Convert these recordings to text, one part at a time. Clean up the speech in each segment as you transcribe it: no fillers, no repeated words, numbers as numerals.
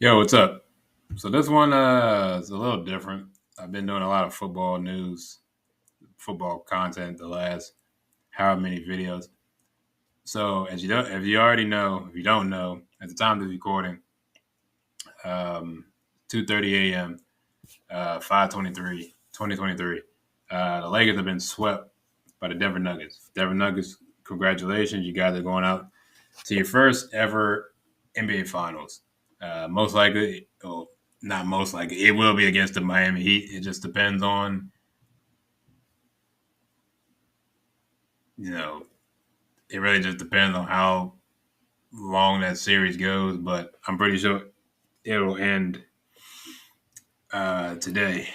Yo, what's up? So this one is a little different. I've been doing a lot of football news, football content the last however many videos. So as you don't, if you already know, if you don't know, at the time of the recording, 2:30 a.m., 5/23, 2023, the Lakers have been swept by the Denver Nuggets. Denver Nuggets, congratulations, you guys are going out to your first ever NBA Finals. Most likely, well, not most likely, it will be against the Miami Heat. It just depends on, you know, it really just depends on how long that series goes. But I'm pretty sure it'll end today.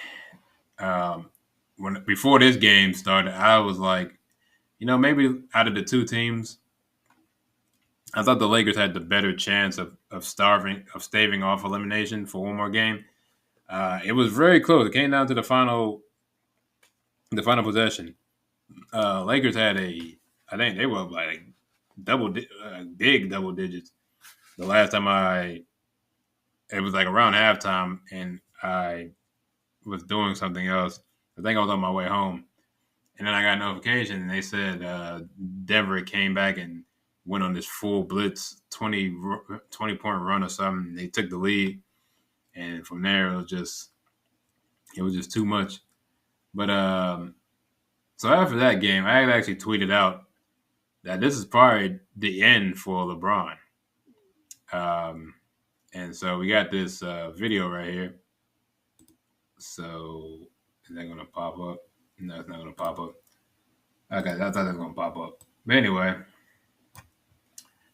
Um, when before this game started, I was like, maybe out of the two teams, I thought the Lakers had the better chance of staving off elimination for one more game. It was very close. It came down to the final possession. Lakers had I think they were like big double digits. The last time it was like around halftime, and I was doing something else. I think I was on my way home, and then I got a notification, and they said Denver came back and went on this full blitz 20 point run or something. They took the lead, and from there it was just too much. But so after that game, I had actually tweeted out that this is probably the end for LeBron. Um, and so we got this video right here. So is that going to pop up? No, it's not going to pop up. Okay, I thought it was going to pop up. But anyway,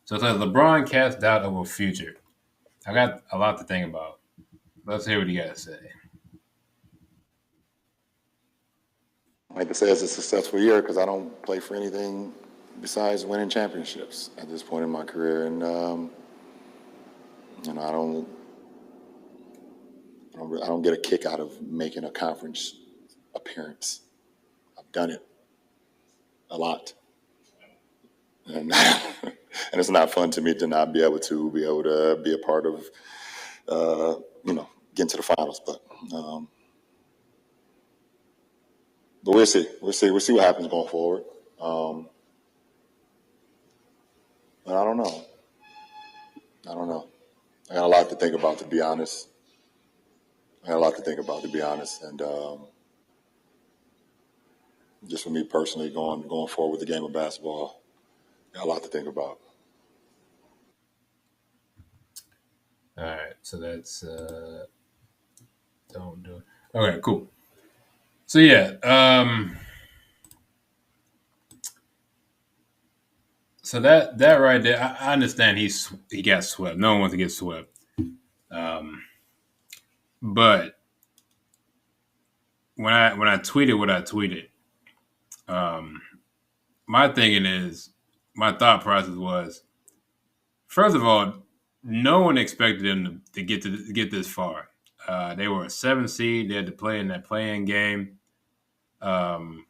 so it says LeBron casts doubt over future. I got a lot to think about. Let's hear what you got to say. Like I say, it's a successful year because I don't play for anything besides winning championships at this point in my career, and I don't get a kick out of making a conference appearance. I've done it a lot, and and it's not fun to me to not be able to be a part of getting to the finals, but we'll see. We'll see what happens going forward. Um, but I don't know. I don't know. I got a lot to think about, to be honest. And just for me personally, going forward with the game of basketball, got a lot to think about. All right, so that's don't do it. Okay, cool. So yeah, so that right there, I understand he got swept. No one wants to get swept. Um, but when I tweeted what I tweeted, um, my thinking is my thought process was first of all, no one expected them to get this far. They were a 7 seed. They had to play in that playing game, um,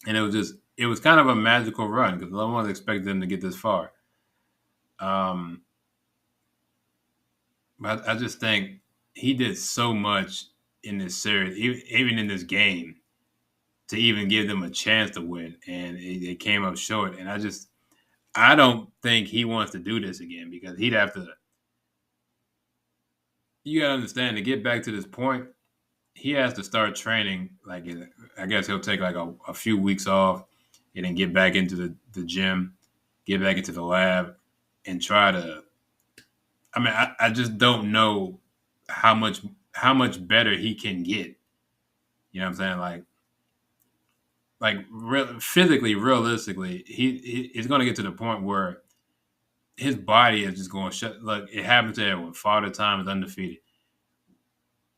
and it was kind of a magical run because no one expected them to get this far. Um, but I just think he did so much in this series, even in this game, to even give them a chance to win, and it came up short. And I don't think he wants to do this again because he'd have to. You gotta understand to get back to this point, he has to start training. Like I guess he'll take like a few weeks off, and then get back into the gym, get back into the lab, and try to. I mean, I just don't know how much better he can get. You know what I'm saying? Physically, realistically, he's going to get to the point where his body is just going to shut. Look, it happens to everyone. Father Time is undefeated.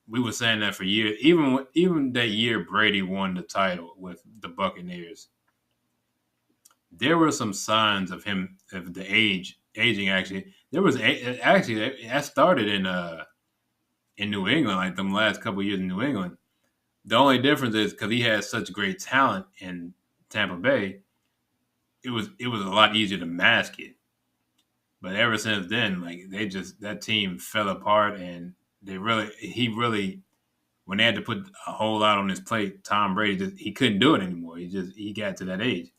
We were saying that for years. Even that year Brady won the title with the Buccaneers, there were some signs of him of the aging. Actually, that started in New England, like them last couple of years in New England. The only difference is because he has such great talent in Tampa Bay, it was a lot easier to mask it. But ever since then, like they just that team fell apart, and he really when they had to put a whole lot on his plate, Tom Brady he couldn't do it anymore. He got to that age.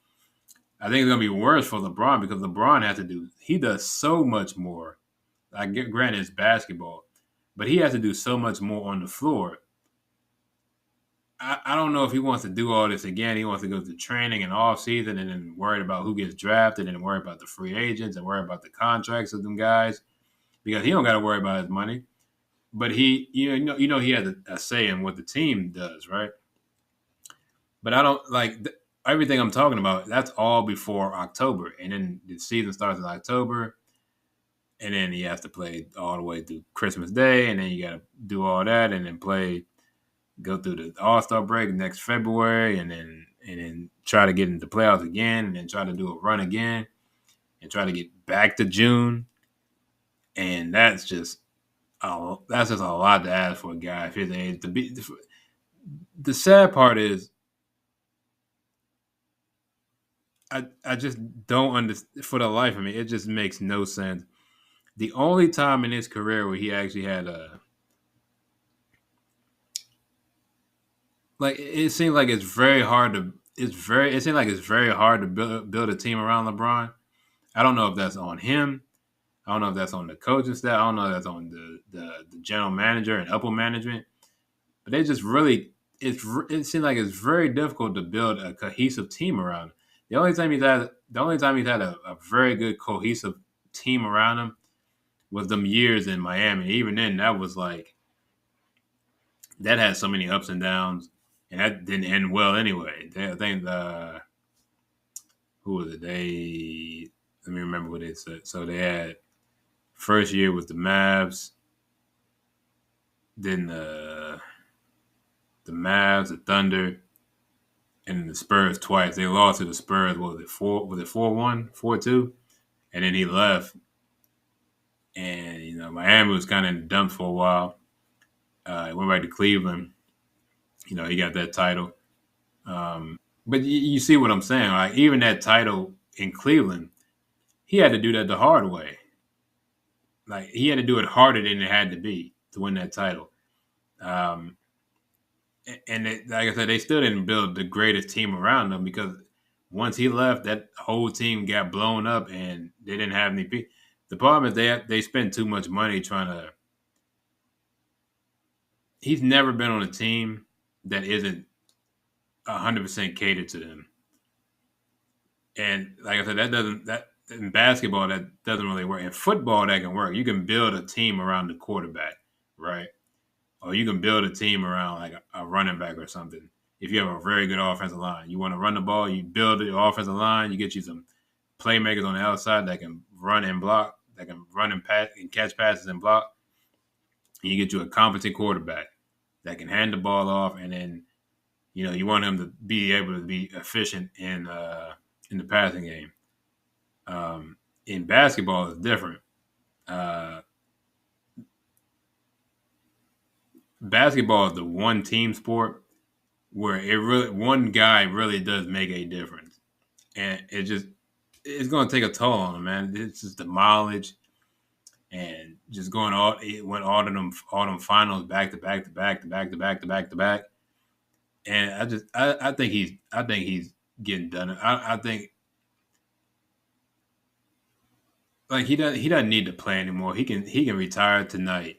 I think it's gonna be worse for LeBron because LeBron has to do he does so much more. I get granted it's basketball, but he has to do so much more on the floor. I don't know if he wants to do all this again. He wants to go to training and off season and then worry about who gets drafted and worry about the free agents and worry about the contracts of them guys because he don't got to worry about his money. But he has a say in what the team does, right? But I don't like everything I'm talking about. That's all before October, and then the season starts in October, and then he has to play all the way through Christmas Day, and then you got to do all that, and then go through the All Star break next February, and then try to get into the playoffs again, and then try to do a run again, and try to get back to June, and that's just a lot to ask for a guy of his age to be. The sad part is I just don't understand for the life of me. It just makes no sense. The only time in his career where he actually had a like it seems like it's very hard to it seems like it's very hard to build a team around LeBron. I don't know if that's on him. I don't know if that's on the coaching staff. I don't know if that's on the general manager and upper management. But they just really it seems like it's very difficult to build a cohesive team around him. The only time he's had a very good cohesive team around him was them years in Miami. Even then, that was like that had so many ups and downs, and that didn't end well anyway. I think who was it? Let me remember what they said. So they had first year was the Mavs, then the Mavs, the Thunder, and then the Spurs twice. They lost to the Spurs. What was it 4? Was it 4-1, 4-2? And then he left, and Miami was kind of in the dumps for a while. He went back to Cleveland. He got that title. But you see what I'm saying? Like even that title in Cleveland, he had to do that the hard way. Like he had to do it harder than it had to be to win that title. Um, and like I said, they still didn't build the greatest team around him because once he left, that whole team got blown up and they didn't have any people. The problem is they spend too much money trying to. He's never been on a team that isn't 100% catered to them. And like I said, that in basketball that doesn't really work. In football, that can work. You can build a team around the quarterback, right? Or you can build a team around like a running back or something. If you have a very good offensive line, you want to run the ball, you build the offensive line, you get you some playmakers on the outside that can run and block, that can run and pass and catch passes and block. And you get you a competent quarterback that can hand the ball off, and then you want him to be able to be efficient in the passing game. In basketball, it's different. Uh, Basketball is the one team sport where one guy really does make a difference, and it's going to take a toll on him, man. It's just the mileage and just going it went all them finals back to back to back to back to back to back to back, and I think he's getting done. I think like he doesn't need to play anymore. He can retire tonight.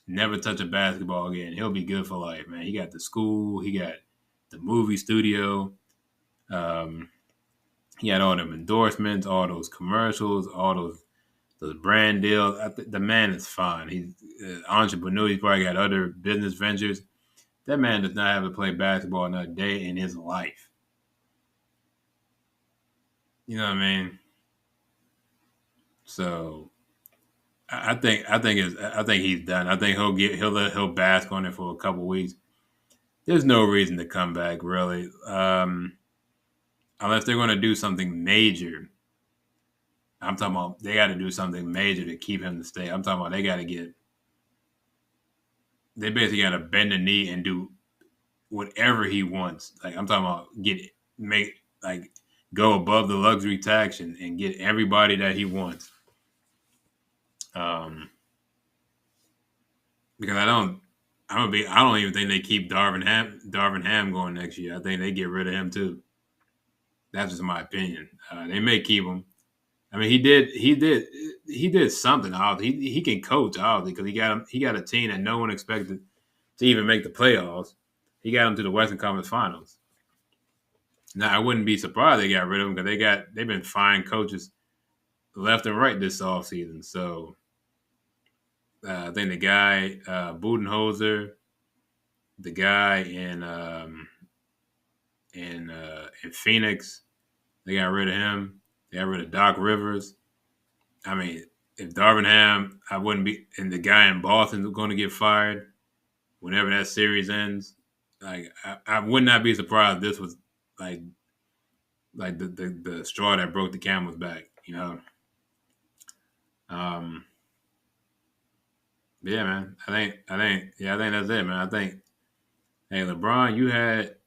Never touch a basketball again. He'll be good for life, man. He got the school. He got the movie studio. Um, he had all them endorsements, all those commercials, all those brand deals. The man is fine. He's an entrepreneur. He's probably got other business ventures. That man does not have to play basketball another day in his life. You know what I mean? So I think he's done. I think he'll bask on it for a couple weeks. There's no reason to come back really, unless they're going to do something major. I'm talking about they got to do something major to keep him to stay. I'm talking about they basically got to bend the knee and do whatever he wants. Like I'm talking about make like go above the luxury tax and get everybody that he wants. Um, because I don't even think they keep Darvin Ham going next year. I think they get rid of him too. That's just my opinion. They may keep him. I mean, he did something. He can coach obviously because he got a team that no one expected to even make the playoffs. He got them to the Western Conference Finals. Now I wouldn't be surprised they got rid of him because they've been firing coaches left and right this offseason. So I think the guy Budenholzer, the guy in Phoenix, they got rid of him. They got rid of Doc Rivers. I mean, if Darvin Ham, I wouldn't be, and the guy in Boston is going to get fired whenever that series ends. Like, I would not be surprised if this was like the straw that broke the camel's back. Um, yeah, man. I think that's it, man. I think, hey, LeBron, you had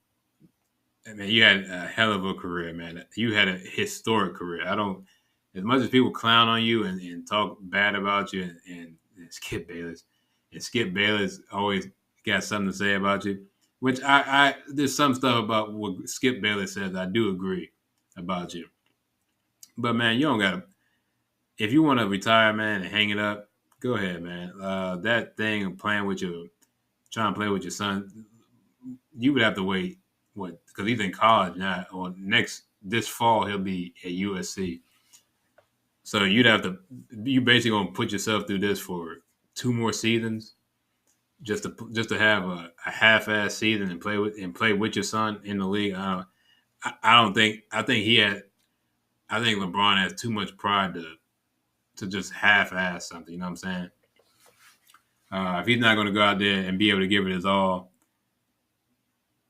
a hell of a career, man. You had a historic career. I don't, as much as people clown on you and talk bad about you, and Skip Bayless always got something to say about you. Which there's some stuff about what Skip Bayless says I do agree about you. But man, you don't gotta. If you want to retire, man, and hang it up, go ahead, man. That thing of trying to play with your son, you would have to wait. What? Because he's in college now, or this fall he'll be at USC. So you basically gonna put yourself through this for 2 more seasons just to have a half-ass season and play with your son in the league. I don't think I think LeBron has too much pride to just half-ass something. You know what I'm saying? If he's not going to go out there and be able to give it his all,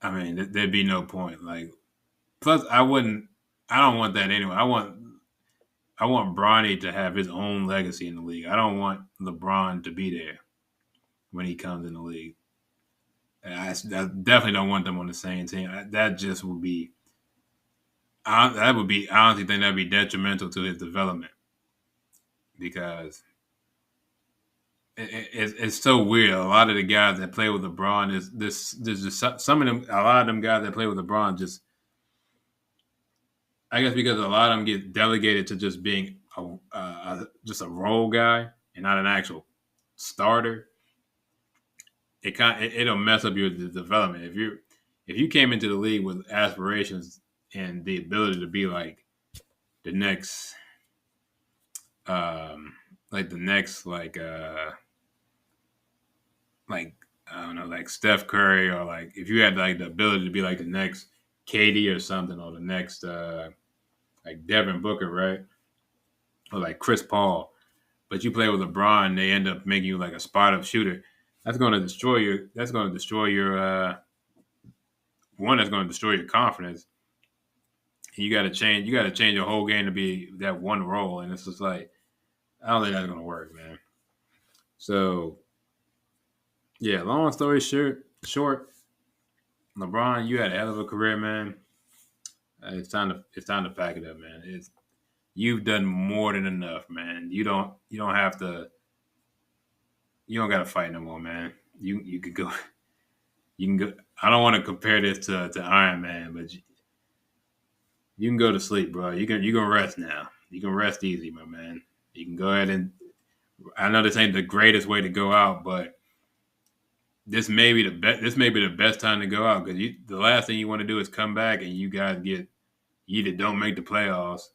I mean, there'd be no point. Like, plus, I don't want that anyway. I want Bronny to have his own legacy in the league. I don't want LeBron to be there when he comes in the league. I definitely don't want them on the same team. That just would be. That would be. I honestly think that'd be detrimental to his development because it's so weird. A lot of the guys that play with LeBron is this. There's just some of them. A lot of them guys that play with LeBron just. I guess because a lot of them get delegated to just being just a role guy and not an actual starter. It'll mess up your development if you came into the league with aspirations and the ability to be the next the next like I don't know, like Steph Curry, or like if you had like the ability to be like the next KD or something, or the next like Devin Booker, right? Or like Chris Paul, but you play with LeBron, they end up making you like a spot up shooter. That's going to destroy your. That's going to destroy your. One, that's going to destroy your confidence. You got to change. You got to change your whole game to be that one role, and it's just like I don't think that's going to work, man. So yeah, long story short, LeBron, you had a hell of a career, man. It's time to pack it up, man. You've done more than enough, man. You don't have to. You don't got to fight no more, man. You could go. You can go. I don't want to compare this to Iron Man, but you can go to sleep, bro. You can rest now. You can rest easy, my man. You can go ahead and. I know this ain't the greatest way to go out, but this may be the best. This may be the best time to go out because the last thing you want to do is come back and you guys you either don't make the playoffs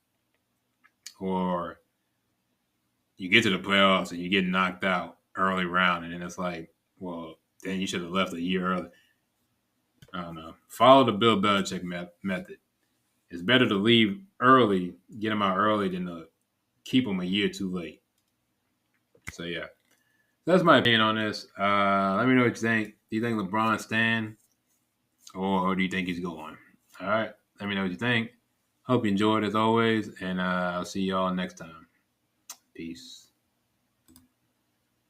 or you get to the playoffs and you get knocked out early round, and then it's like, well, then you should have left a year early. I don't know. Follow the Bill Belichick method. It's better to leave early, get them out early, than to keep them a year too late. So yeah, that's my opinion on this. Let me know what you think. Do you think LeBron's staying, or do you think he's going? All right, let me know what you think. Hope you enjoyed as always, and I'll see y'all next time. Peace.